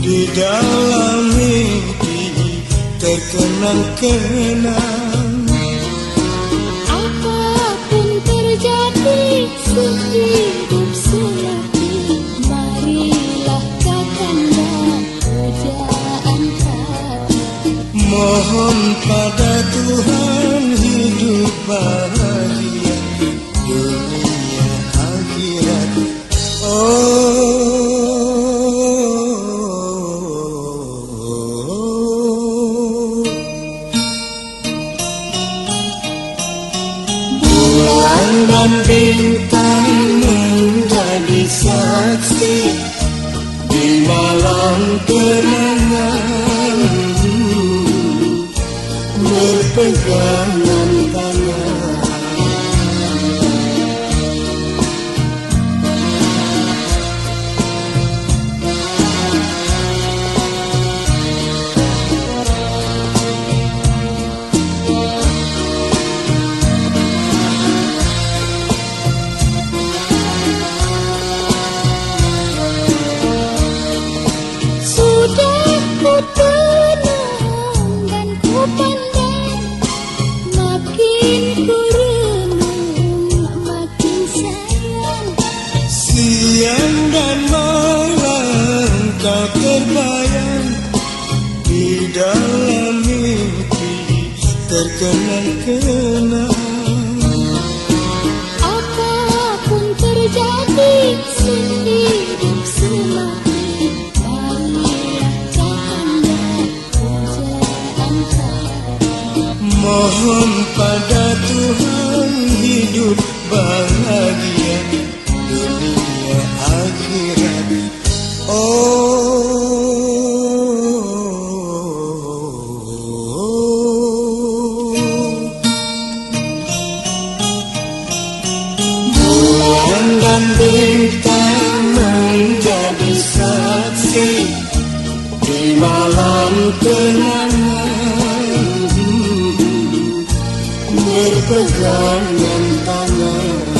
di dalam mimpi terkenang-kenang. Apapun terjadi sehidup semati, marilah kakanda pujaan hati. Mohon pada Tuhan hidup bahagia dunia akhirat. Bulan dan bintang menjadi saksi di malam kenangan, berpegangan tangan. Sudah ku tenang dan ku pandang, makin ku renung, makin sayang. Siang dan malam kau terbayang di dalam mimpi terkenang-kenang. Apapun terjadi sehidup semati, marilah kakanda pujaan hati. Mohon pada Tuhan hidup bahagia dunia akhirat. Bulan dan bintang menjadi saksi di malam kenangan, berpegangan tangan.